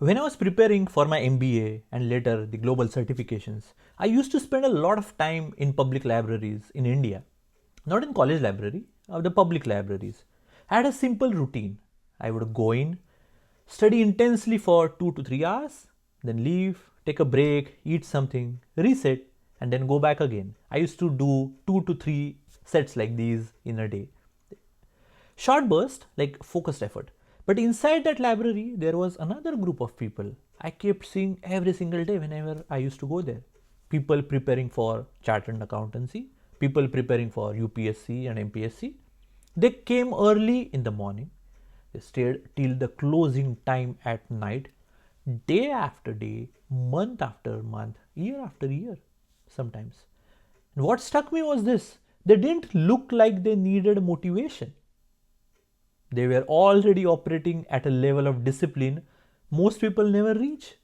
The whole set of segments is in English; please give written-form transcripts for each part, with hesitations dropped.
When I was preparing for my MBA and later the global certifications, I used to spend a lot of time in public libraries in India. Not in college library, the public libraries. I had a simple routine. I would go in, study intensely for 2 to 3 hours, then leave, take a break, eat something, reset, and then go back again. I used to do 2 to 3 sets like these in a day. Short burst, like focused effort. But inside that library, there was another group of people I kept seeing every single day whenever I used to go there. People preparing for chartered accountancy, people preparing for UPSC and MPSC. They came early in the morning, they stayed till the closing time at night, day after day, month after month, year after year, sometimes. And what struck me was this: they didn't look like they needed motivation. They were already operating at a level of discipline most people never reach.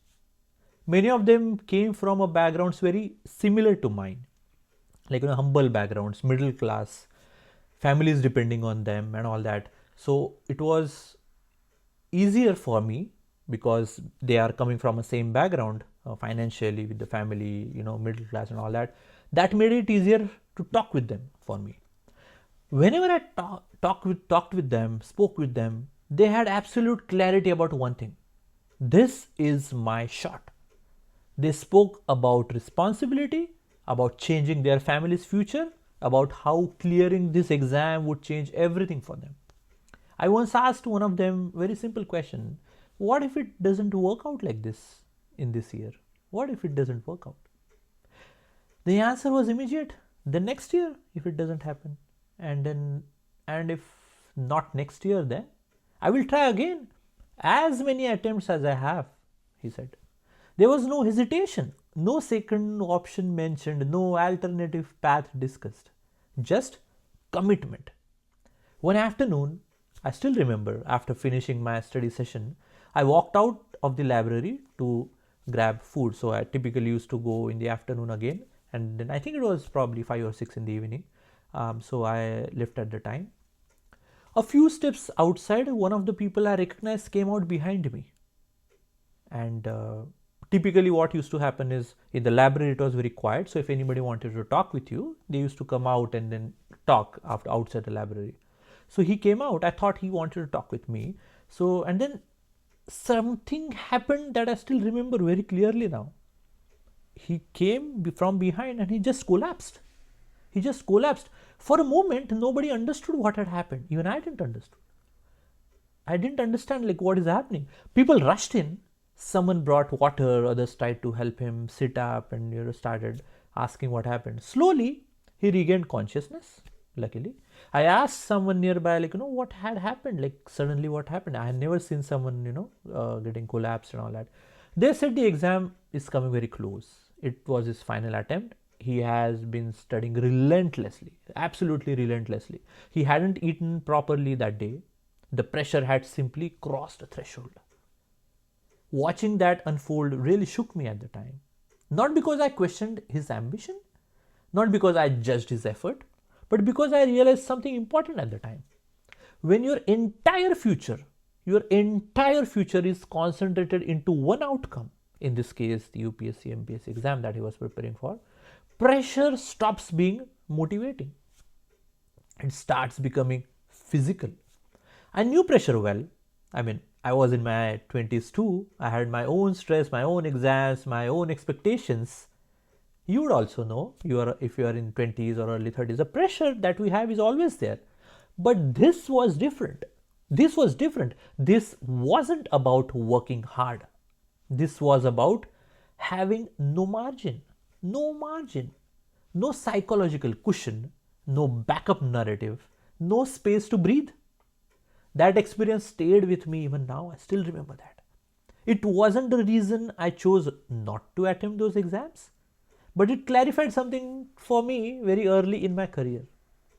Many of them came from a backgrounds very similar to mine, like humble backgrounds, middle class, families depending on them and all that. So it was easier for me because they are coming from a same background financially with the family, middle class and all that. That made it easier to talk with them for me. Whenever I talked with them, spoke with them, they had absolute clarity about one thing: this is my shot. They spoke about responsibility, about changing their family's future, about how clearing this exam would change everything for them. I once asked one of them a very simple question: what if it doesn't work out like this in this year? What if it doesn't work out? The answer was immediate: the next year if it doesn't happen. And if not next year, then I will try again. As many attempts as I have, he said. There was no hesitation, no second option mentioned, no alternative path discussed. Just commitment. One afternoon, I still remember, after finishing my study session, I walked out of the library to grab food. So I typically used to go in the afternoon again, and then I think it was probably 5 or 6 in the evening. So I left at the time. A few steps outside, one of the people I recognized came out behind me. And typically what used to happen is, in the library it was very quiet, so if anybody wanted to talk with you, they used to come out and then talk after outside the library. So he came out. I thought he wanted to talk with me. So, and then something happened that I still remember very clearly now. He came from behind and he just collapsed. He just collapsed. For a moment, nobody understood what had happened. Even I didn't understand. I didn't understand like what is happening. People rushed in. Someone brought water. Others tried to help him sit up and started asking what happened. Slowly, he regained consciousness. Luckily, I asked someone nearby, what had happened? Like suddenly, what happened? I had never seen someone, getting collapsed and all that. They said the exam is coming very close. It was his final attempt. He has been studying relentlessly, absolutely relentlessly. He hadn't eaten properly that day. The pressure had simply crossed a threshold. Watching that unfold really shook me at the time. Not because I questioned his ambition, not because I judged his effort, but because I realized something important at the time. When your entire future is concentrated into one outcome, in this case, the UPSC MPSC exam that he was preparing for, pressure stops being motivating. It starts becoming physical. I knew pressure well. I was in my 20s too. I had my own stress, my own exams, my own expectations. You would also know, if you are in 20s or early 30s, the pressure that we have is always there. But this was different. This was different. This wasn't about working hard. This was about having no margin, no psychological cushion, no backup narrative, no space to breathe. That experience stayed with me even now. I still remember that. It wasn't the reason I chose not to attempt those exams, but it clarified something for me very early in my career.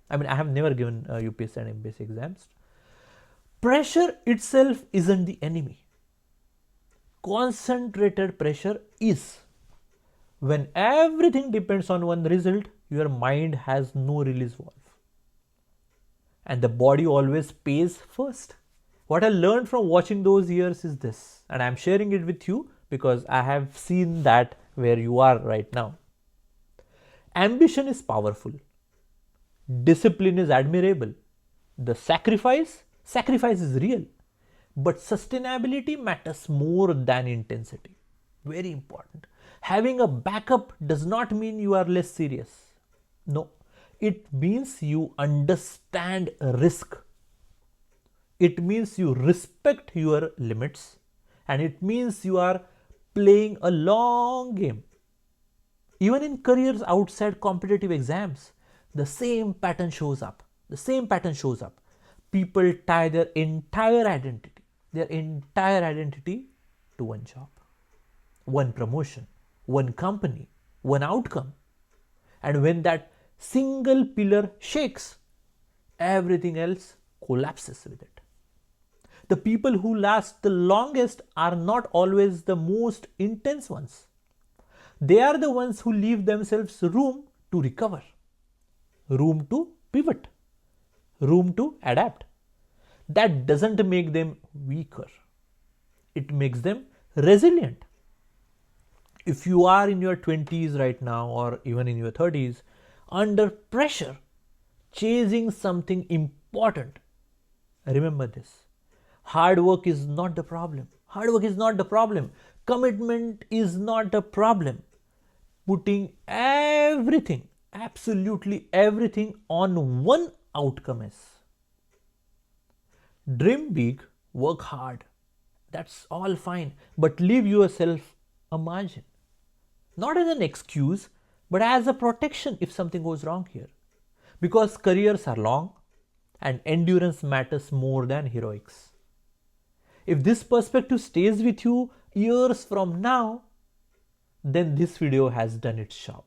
I have never given UPSC and MPSC exams. Pressure itself isn't the enemy. Concentrated pressure is. When everything depends on one result, your mind has no release valve. And the body always pays first. What I learned from watching those years is this, and I'm sharing it with you because I have seen that where you are right now. Ambition is powerful. Discipline is admirable. The sacrifice is real. But sustainability matters more than intensity. Very important. Having a backup does not mean you are less serious. No, it means you understand risk. It means you respect your limits, and it means you are playing a long game. Even in careers outside competitive exams, the same pattern shows up. The same pattern shows up. People tie their entire identity to one job, one promotion, one company, one outcome. And when that single pillar shakes, everything else collapses with it. The people who last the longest are not always the most intense ones. They are the ones who leave themselves room to recover, room to pivot, room to adapt. That doesn't make them weaker, it makes them resilient. If you are in your 20s right now or even in your 30s, under pressure, chasing something important, remember this. Hard work is not the problem. Hard work is not the problem. Commitment is not the problem. Putting everything, absolutely everything on one outcome is. Dream big, work hard. That's all fine. But leave yourself a margin. Not as an excuse, but as a protection if something goes wrong here. Because careers are long and endurance matters more than heroics. If this perspective stays with you years from now, then this video has done its job.